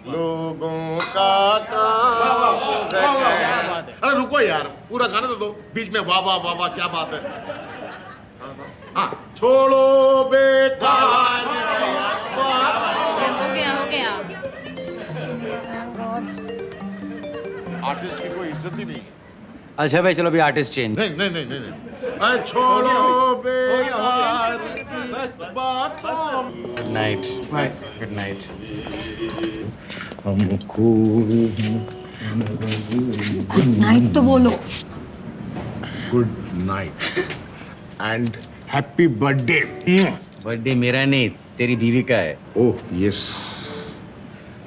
लोगों का काम है। अरे रुको यार, पूरा गाना तो दो, बीच में वाह वाह वाह वाह, क्या बात है। हाँ, छोड़ो बेटा। हो गया। आर्टिस्ट की कोई इज्जत ही नहीं है। अच्छा भाई चलो अभी आर्टिस्ट चेंज। नहीं नहीं नहीं नहीं, अरे छोड़ो बेकार बातों। Good night. Good night. हमको गुड नाइट तो बोलो। Good night and happy birthday. Birthday मेरा नहीं, तेरी बीवी का है। Oh yes,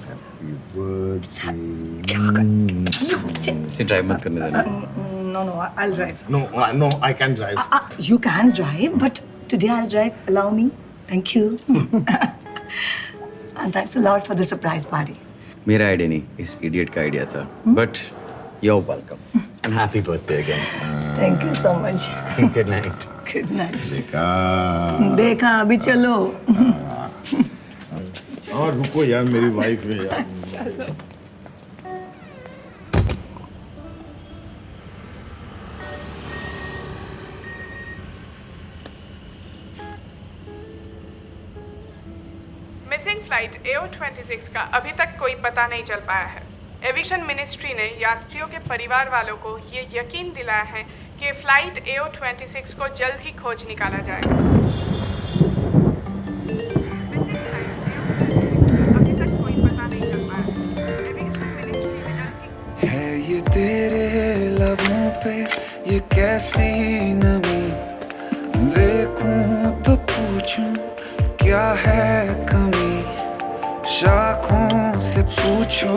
happy birthday. इसे ड्राइव मत करने देना। No, I'll drive. No, I can drive. You can drive, but today I'll drive. Allow me. Thank you. And thanks a lot for the surprise party. मेरा idea नहीं, इस idiot का idea था। But you're welcome and happy birthday again. Thank you so much. Good night. Good night. देखा अभी चलो। और रुको यार, मेरी वाइफ है यार। चलो। मिसिंग फ्लाइट AO26 का अभी तक कोई पता नहीं चल पाया है। एविएशन मिनिस्ट्री ने यात्रियों के परिवार वालों को ये यकीन दिलाया है कि फ्लाइट AO26 को जल्द ही खोज निकाला जाएगा। अभी तक कोई पता नहीं चल पाया है। एविएशन मिनिस्ट्री ने है ये तेरे लबों पे ये कैसी नमी, देखूं तो पूछूं क्या है कमी, शाखों से पूछो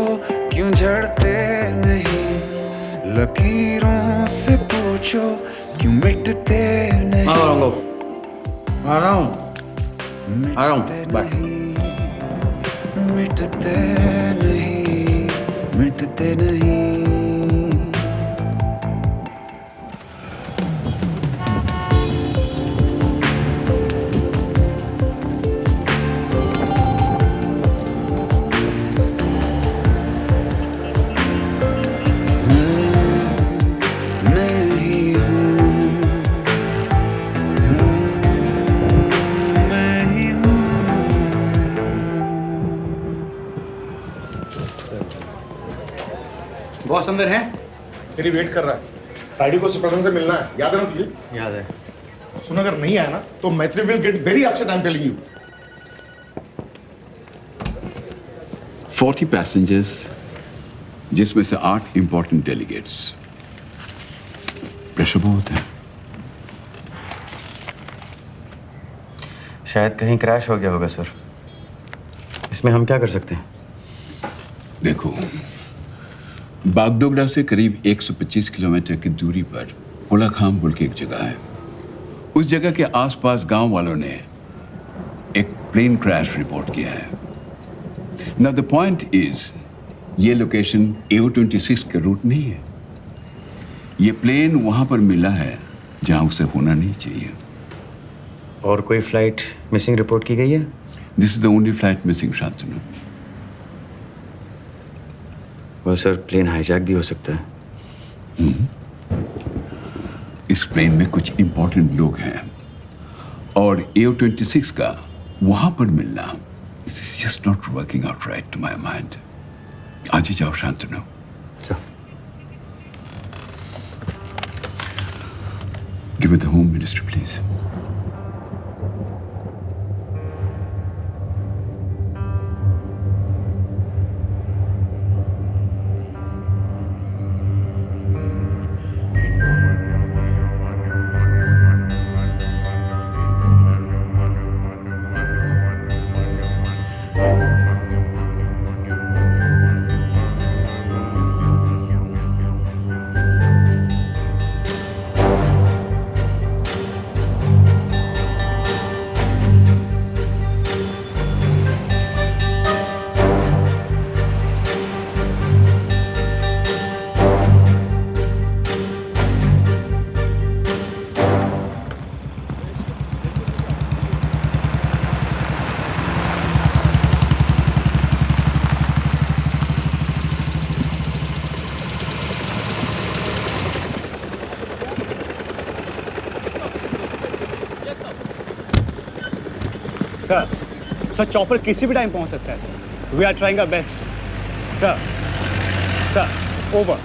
क्यों झड़ते नहीं, लकीरों से पूछो क्यों मिटते नहीं। आ रहा हूँ। मिटते नहीं, मिटते नहीं। बॉस अंदर है? तेरी वेट कर रहा है। फ्राइडे को सुप्रधान से मिलना है, याद है ना तुझे? याद है। सुन, अगर नहीं आया ना तो मैत्री will get very upset, I am telling you. 40 passengers, जिसमें से 8 इंपॉर्टेंट डेलीगेट्स। प्रेशर बहुत है। शायद कहीं क्रैश हो गया होगा सर। इसमें हम क्या कर सकते हैं? देखो, बागडोगरा से करीब 125 किलोमीटर की दूरी पर कोलाखाम बोल के एक जगह है। उस जगह के आसपास गांव वालों ने एक प्लेन क्रैश रिपोर्ट किया है। नाउ द पॉइंट इज, ये लोकेशन AO-26 के रूट नहीं है। ये प्लेन वहां पर मिला है जहां उसे होना नहीं चाहिए। और कोई फ्लाइट मिसिंग रिपोर्ट की गई है? This is the only flight missing, Shantanu. वो सर, प्लेन हाईजैक भी हो सकता है। इस प्लेन में कुछ इंपॉर्टेंट लोग हैं और AO-26 का वहां पर मिलना, this is just not working out right to my mind. आज ही जाओ Shantanu. Give me the home minister please. Sir chopper किसी भी टाइम पहुंच सकता है sir. We are trying our best sir. Over.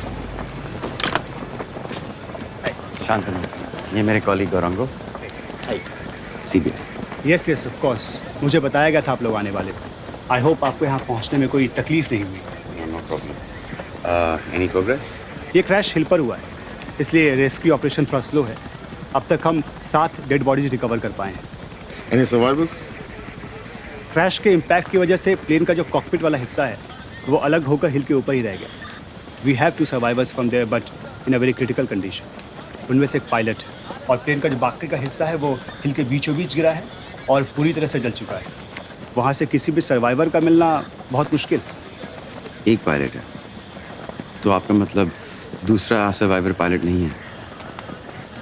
Shantanu, ये मेरे colleague Gaurango, CBI। Yes of course, मुझे बताया गया था आप लोग आने वाले। आई होप आपको यहाँ पहुँचने में कोई तकलीफ नहीं हुई। No problem. Any progress? ये क्रैश हिल पर हुआ है, इसलिए रेस्क्यू ऑपरेशन थोड़ा स्लो है। अब तक हम 7 डेड बॉडीज रिकवर कर पाए हैं। Any survivors? क्रैश के इम्पैक्ट की वजह से प्लेन का जो कॉकपिट वाला हिस्सा है वो अलग होकर हिल के ऊपर ही रह गया। We have 2 survivors from there but in a very critical condition. उनमें से एक पायलट है और प्लेन का जो बाकी का हिस्सा है वो हिल के बीचों बीच गिरा है और पूरी तरह से जल चुका है। वहाँ से किसी भी सर्वाइवर का मिलना बहुत मुश्किल। एक पायलट है तो आपका मतलब दूसरा सर्वाइवर पायलट नहीं है?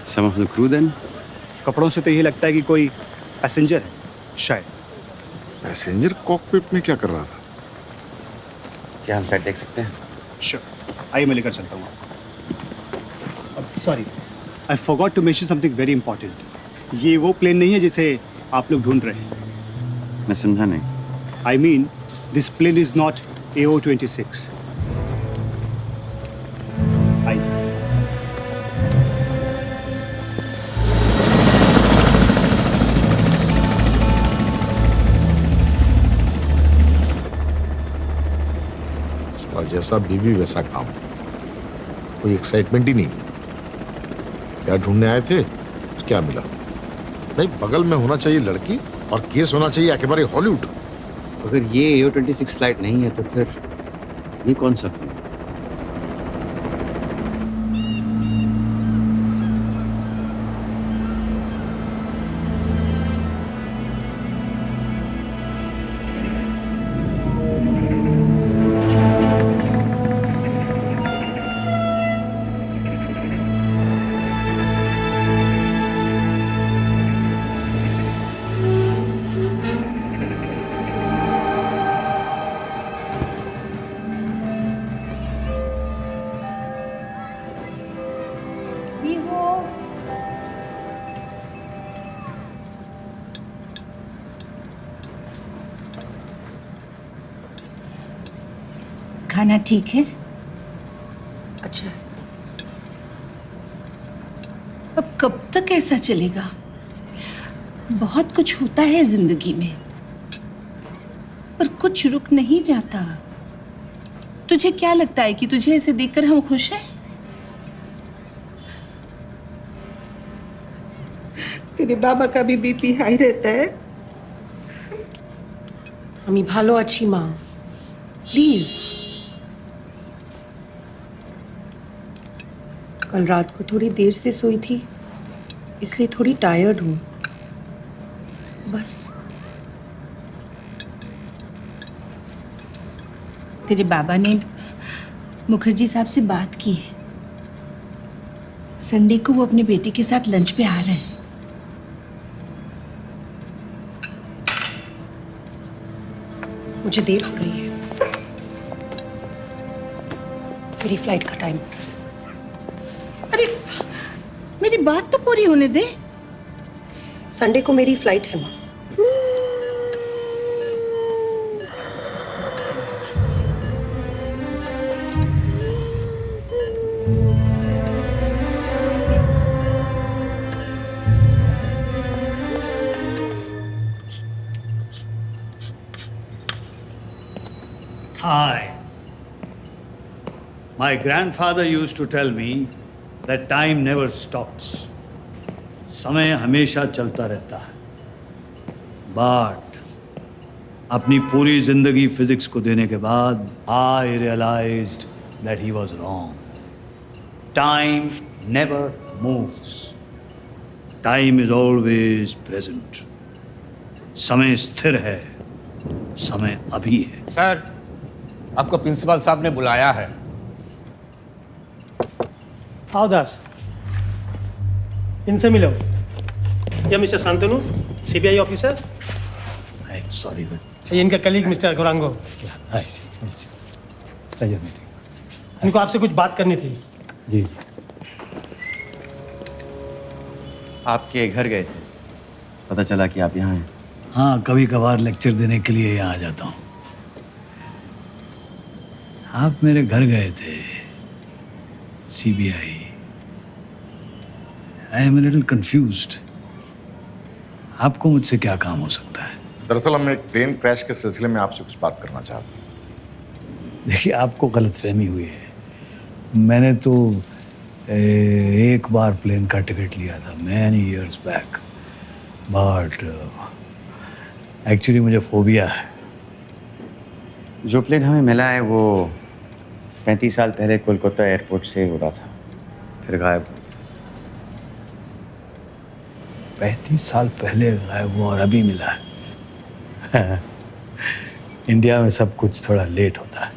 सम ऑफ द क्रू देन? कपड़ों से तो ये लगता है कि कोई पैसेंजर है शायद। पैसेंजर कॉकपिट में क्या कर रहा था? क्या हम साइड देख सकते हैं? श्योर, आइए मैं लेकर चलता हूँ। Sorry, I forgot to mention something very important. ये वो प्लेन नहीं है जिसे आप लोग ढूंढ रहे हैं। मैं समझा नहीं। I mean this plane is not AO-26। जैसा बीबी वैसा काम, कोई एक्साइटमेंट ही नहीं। क्या ढूंढने आए थे, क्या मिला? नहीं, बगल में होना चाहिए लड़की और केस होना चाहिए एकेबारे हॉलीवुड। अगर ये AO-26 फ्लाइट नहीं है तो फिर ये कौन सा? खाना ठीक है? अच्छा है। अब कब तक ऐसा चलेगा? बहुत कुछ होता है जिंदगी में, पर कुछ रुक नहीं जाता। तुझे क्या लगता है कि तुझे ऐसे देखकर हम खुश हैं? तेरे बाबा का भी बीपी हाई रहता है। আমি ভালো আছি মা, प्लीज। कल रात को थोड़ी देर से सोई थी, इसलिए थोड़ी टायर्ड हूँ, बस। तेरे बाबा ने मुखर्जी साहब से बात की है। संडे को वो अपने बेटे के साथ लंच पे आ रहे हैं। मुझे देर हो रही है, मेरी फ्लाइट का टाइम। अरे मेरी बात तो पूरी होने दे। संडे को मेरी फ्लाइट है माँ। Time. My grandfather used to tell me that time never stops. समय हमेशा चलता रहता है। But अपनी पूरी जिंदगी फिजिक्स को देने के बाद I realized that he was wrong. Time never moves. Time is always present. समय स्थिर है, समय अभी है। सर, आपको प्रिंसिपल साहब ने बुलाया है। आओ दास, इनसे मिलो। ये mister Shantanu, CBI officer. Sorry ये इनका कलीग मिस्टर गौरांगो। इनको आपसे कुछ बात करनी थी। जी। आपके घर गए थे, पता चला कि आप यहाँ हैं। हाँ, कभी कभार लेक्चर देने के लिए यहाँ आ जाता हूँ। आप मेरे घर गए थे, CBI. I am little confused. आपको मुझसे क्या काम हो सकता है? दरअसल हम एक प्लेन क्रैश के सिलसिले में आपसे कुछ बात करना चाहते हैं। देखिए, आपको गलतफहमी हुई है। मैंने तो एक बार प्लेन का टिकट लिया था many years back, but actually मुझे फोबिया है। जो प्लेन हमें मिला है वो 35 साल पहले कोलकाता एयरपोर्ट से उड़ा था, फिर गायब। 35 साल पहले गायब हुआ और अभी मिला है। इंडिया में सब कुछ थोड़ा लेट होता है।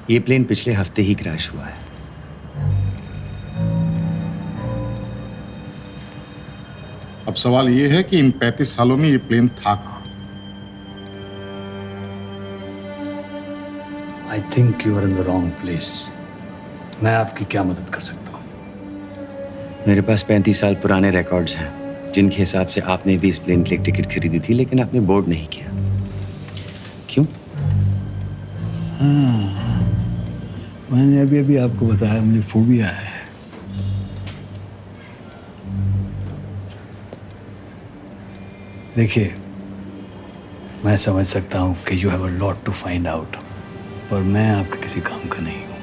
ये प्लेन पिछले हफ्ते ही क्रैश हुआ है। अब सवाल ये है कि इन 35 सालों में ये प्लेन था कहाँ? I think you are in the wrong place. मैं आपकी क्या मदद कर सकता हूँ? मेरे पास 35 साल पुराने रिकॉर्ड्स हैं, जिनके हिसाब से आपने भी इस प्लेन के लिए टिकट खरीदी थी, लेकिन आपने बोर्ड नहीं किया। क्यों? हाँ, मैंने अभी अभी आपको बताया मुझे फोबिया है। देखिए, मैं समझ सकता हूँ कि you have a lot to find out, पर मैं आपके किसी काम का नहीं हूँ।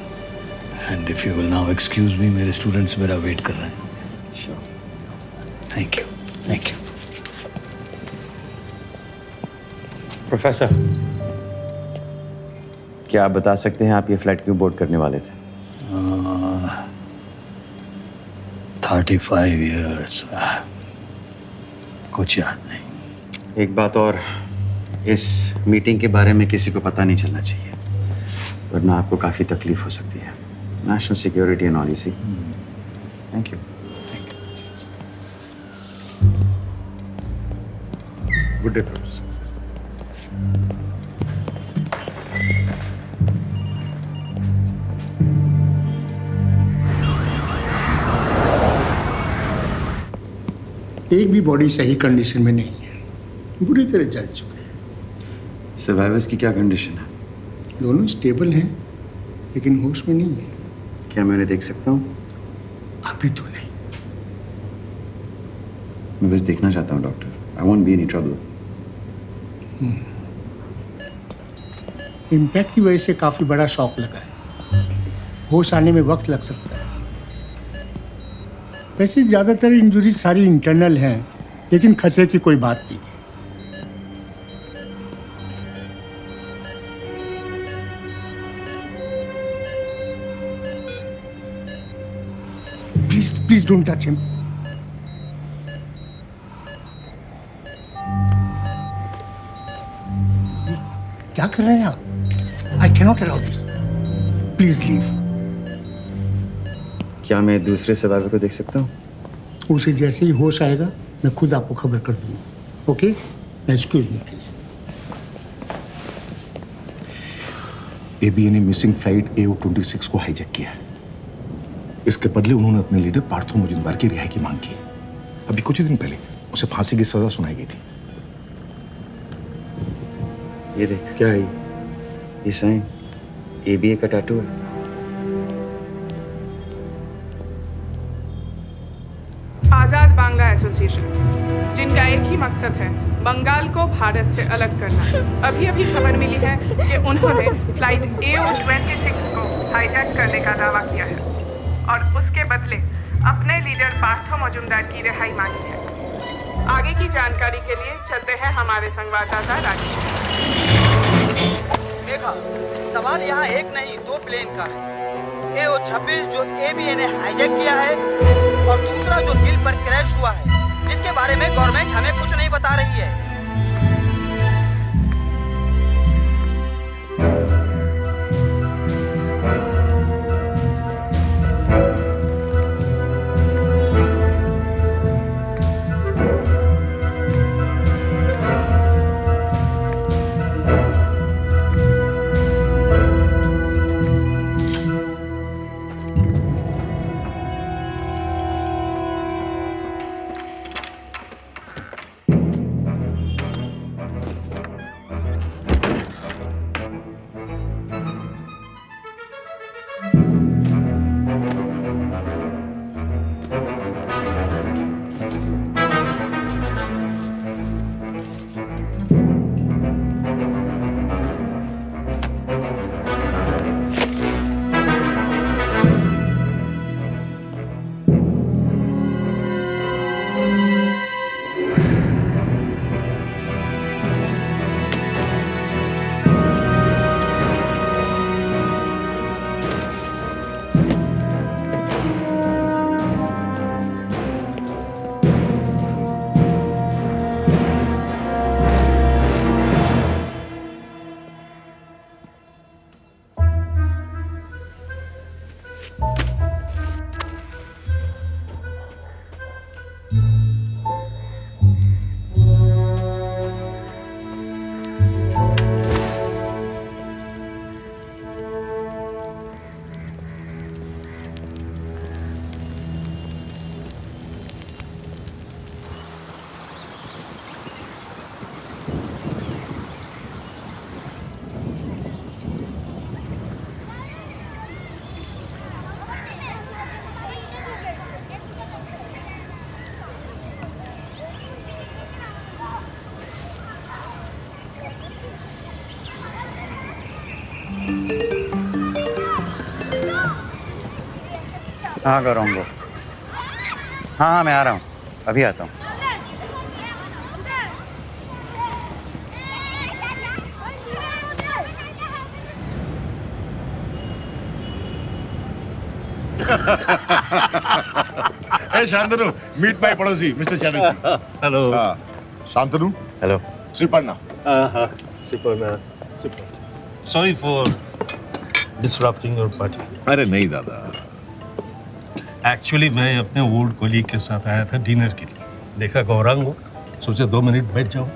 And if you will now excuse me, मेरे स्टूडेंट्स मेरा वेट कर रहे हैं। Sure. Thank you, thank you. Professor, क्या आप बता सकते हैं आप ये फ्लाइट क्यों बोर्ड करने वाले थे? 35 ईयर्स, कुछ याद नहीं। एक बात और, इस मीटिंग के बारे में किसी को पता नहीं चलना चाहिए, वरना आपको काफ़ी तकलीफ हो सकती है। National security and all, you see. Thank you. Good day professor. एक भी बॉडी सही कंडीशन में नहीं है। बुरी तरह जल चुके हैं। सर्वाइवर्स की क्या कंडीशन है? दोनों स्टेबल हैं लेकिन होश में नहीं है। क्या मैं उन्हें देख सकता हूँ? अभी तो नहीं। मैं बस देखना चाहता हूँ doctor. I won't be any trouble. Impact की वजह से काफी बड़ा शॉक लगा है, होश आने में वक्त लग सकता है। वैसे ज्यादातर इंजरी सारी इंटरनल हैं, लेकिन खतरे की कोई बात नहीं। Please don't touch him. क्या कर रहे हैं आप? I cannot allow this. Please leave. क्या मैं दूसरे सर्वाइवर को देख सकता हूँ? उसे जैसे ही होश आएगा मैं खुद आपको खबर कर दूंगा। Okay? Excuse me please. ABA ने मिसिंग फ्लाइट AO26 को हाईजैक किया है। इसके बदले उन्होंने अपने लीडर पार्थो मुजुमदार की रिहाई की मांग की। अभी कुछ ही दिन पहले उसे फांसी की सजा सुनाई गई थी। ये देख। क्या है ये साइन? एबीए का टैटू है। आजाद बांग्ला एसोसिएशन, जिनका एक ही मकसद है बंगाल को भारत से अलग करना। अभी अभी खबर मिली है कि उन्होंने फ्लाइट AO26 को हाईजैक करने का दावा किया है और उसके बदले अपने लीडर पार्थो मुजुमदार की रिहाई मांगी है। आगे की जानकारी के लिए चलते हैं हमारे संवाददाता राजेश। देखा, सवाल यहाँ एक नहीं दो प्लेन का है। AO26 जो एबीए ने हाईजैक किया है और दूसरा जो हिल पर क्रैश हुआ है, जिसके बारे में गवर्नमेंट हमें कुछ नहीं बता रही है। हाँ करूँगा। हाँ मैं आ रहा हूँ, अभी आता हूँ। शांतनु, मीट माय पड़ोसी mister Chatterjee. Hello. Shantanu. Hello. Suparna. Suparna. Sorry for disrupting your party. अरे नहीं दादा। एक्चुअली मैं अपने ओल्ड कोलीग के साथ आया था डिनर के लिए। देखा गौरांग हो, सोचा 2 मिनट बैठ जाऊं।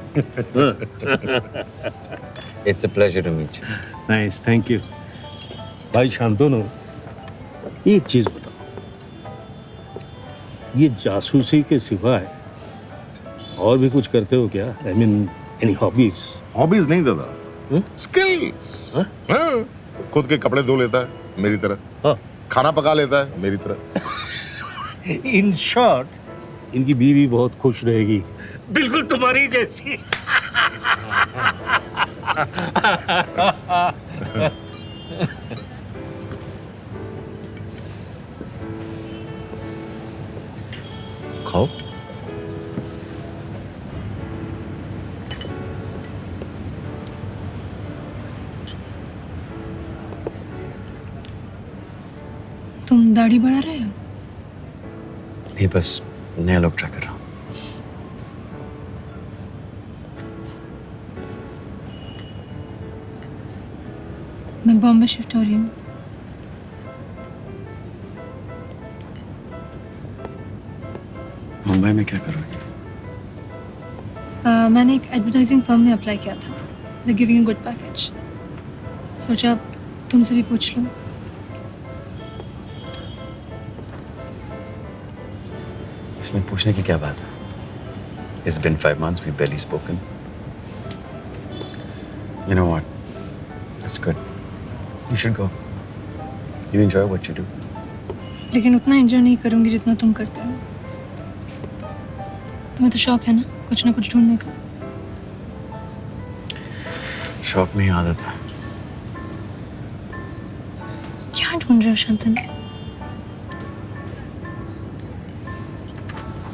It's a pleasure to meet you. Nice, thank you. भाई शांतनु, एक चीज बताओ, ये जासूसी के सिवाय और भी कुछ करते हो क्या? I mean any hobbies? Hobbies नहीं दादा, स्किल्स। खुद के कपड़े धो लेता है मेरी तरह, खाना पका लेता है मेरी तरह। इन शॉर्ट इनकी बीवी बहुत खुश रहेगी, बिल्कुल तुम्हारी जैसी। खाओ। तुम दाढ़ी बढ़ा रहे हो? नहीं, बस नया लुक ट्राई कर रहा हूँ। मैं बॉम्बे शिफ्ट हो रही हूँ। मुंबई में क्या करोगे? मैंने एक एडवर्टाइजिंग फर्म में अप्लाई किया था। They giving a good package. सोचा तुमसे भी पूछ लूँ। इसमें पूछने की क्या बात है? It's been 5 months, we've barely spoken. You know what? That's good. You should go. You enjoy what you do. लेकिन उतना एंजॉय नहीं करूँगी जितना तुम करते हो। तुम्हें तो शौक है ना कुछ ढूंढने का। शौक में ही आदत है। क्या ढूंढ रहे हो शांतनु?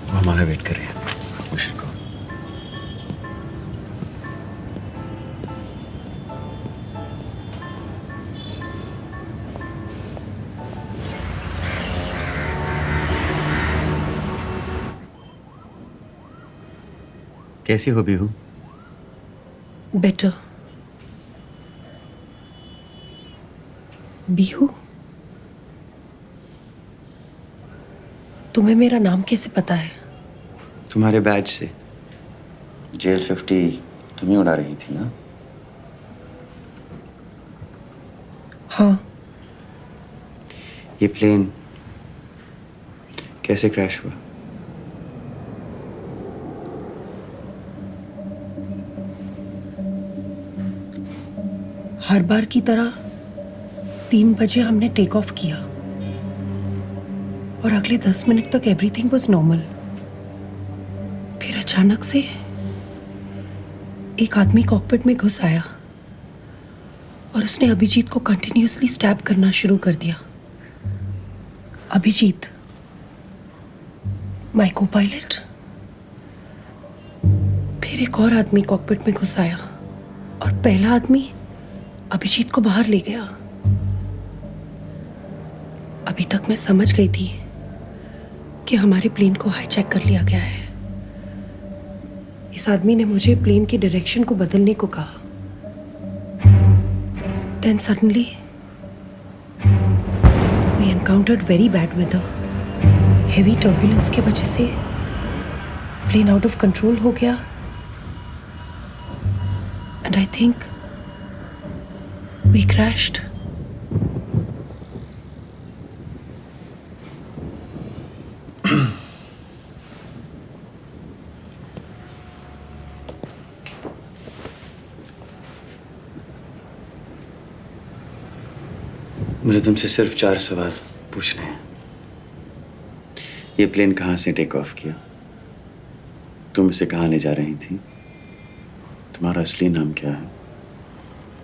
वो हमारा वेट कर रहे हैं। We should go. कैसी हो बिहू? बेटर। बीहू, तुम्हें मेरा नाम कैसे पता है? तुम्हारे बैज से। जेल 50 तुम्हें उड़ा रही थी ना? हाँ। ये प्लेन कैसे क्रैश हुआ? हर बार की तरह 3 बजे हमने टेक ऑफ किया और अगले 10 मिनट तक एवरीथिंग वाज नॉर्मल। फिर अचानक से एक आदमी कॉकपिट में घुस आया और उसने अभिजीत को कंटिन्यूअसली स्टैब करना शुरू कर दिया। अभिजीत, माय को पायलट। फिर एक और आदमी कॉकपिट में घुस आया और पहला आदमी अभिजीत को बाहर ले गया। अभी तक मैं समझ गई थी कि हमारे प्लेन को हाईजैक कर लिया गया है। इस आदमी ने मुझे प्लेन की डायरेक्शन को बदलने को कहा। Then suddenly we encountered very bad weather. Heavy turbulence के वजह से प्लेन आउट ऑफ कंट्रोल हो गया and I think we crashed. मुझे तुमसे सिर्फ 4 सवाल पूछने हैं। ये प्लेन कहाँ से टेक ऑफ किया? तुम इसे कहाँ ले जा रही थी? तुम्हारा असली नाम क्या है?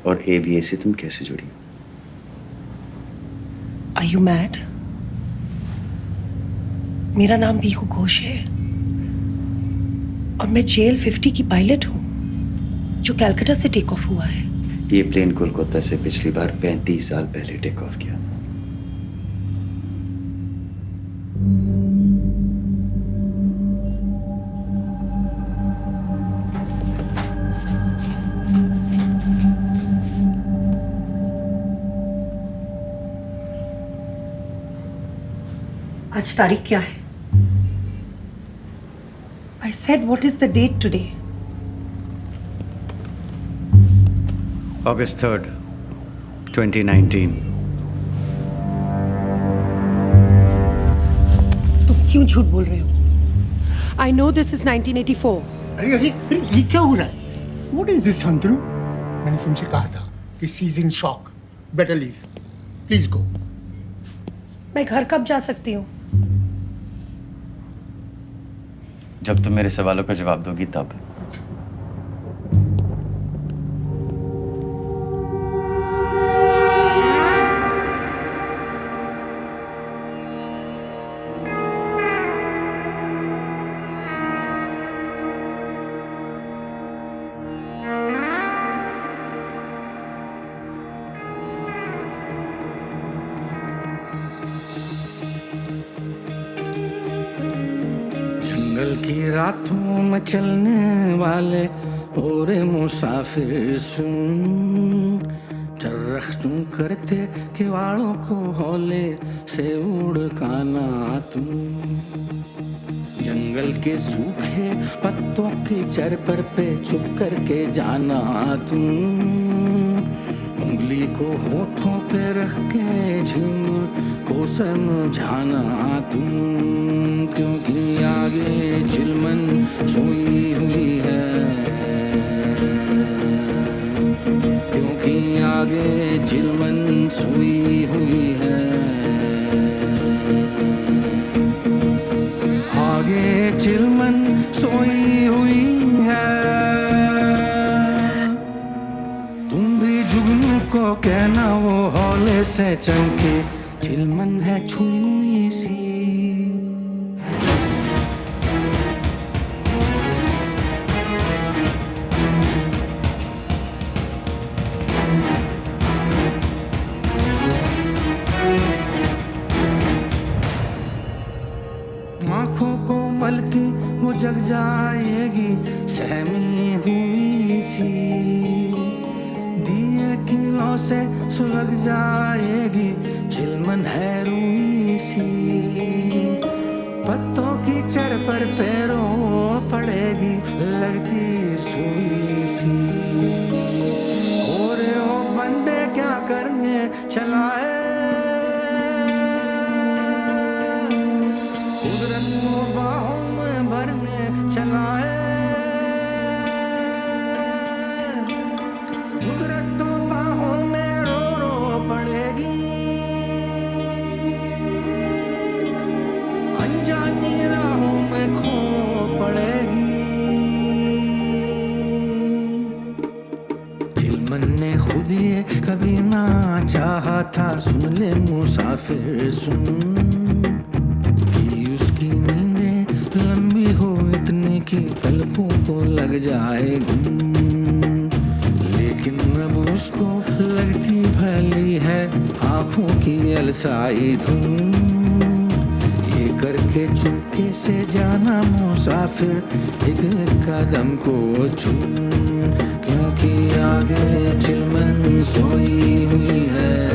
और एबीए से तुम कैसे जुड़ी? Are you mad? मेरा नाम बीहू घोष है और मैं जेल 50 की पायलट हूँ जो कलकत्ता से टेक ऑफ हुआ है। ये प्लेन कोलकाता से पिछली बार 35 साल पहले टेक ऑफ किया। आज तारीख क्या है? I said what is the date today? August 3rd, 2019। तुम क्यों झूठ बोल रहे हो? I know this is 1984. अरे अरे अरे, ये क्या हो रहा है? What is this, Shantanu? मैंने तुमसे कहा था कि she is in shock. Better leave. Please go. मैं घर कब जा सकती हूँ? जब तुम मेरे सवालों का जवाब दोगी तब. जंगल की रातों में चलने वाले और मुसाफिर सुन, चर्रख्तों करते किवाड़ों को हौले से उड़काना तुम. जंगल के सूखे पत्तों की चरपर पे चुप करके जाना तुम. उंगली को होठों पे रख के झिंगुर को समझाना तुम. क्योंकि आगे चिलमन सोई हुई है, क्योंकि आगे चिलमन सोई हुई है. आगे चिलमन सोई हुई है. तुम भी जुगनू को कहना वो हौले से चमके, चिलमन है छुई सी. आँखों को मलती वो जग जाएगी सहमी हुई सी. दिए किलों से सुलग जाएगी चिलमन है रूई सी. पत्तों की चर पर पैरों पड़ेगी लगती सुई सी. और वो बंदे क्या करने चला है, कुदरत को बाहों में भरने चला है. कुदरत तो बाहों में रो रो पड़ेगी. अनजानी राहों में खो पड़ेगी. चिलमन ने खुद ये कभी ना चाहा था, सुन ले मुसाफिर सुन, कि उसकी नींदें लंबी हो इतनी कि पलकों को लग जाए घुम. लेकिन अब उसको लगती भली है आंखों की अलसाई धुन. ये करके चुपके से जाना मुसाफिर एक कदम को चुन. क्योंकि आगे चिलमन सोई हुई है.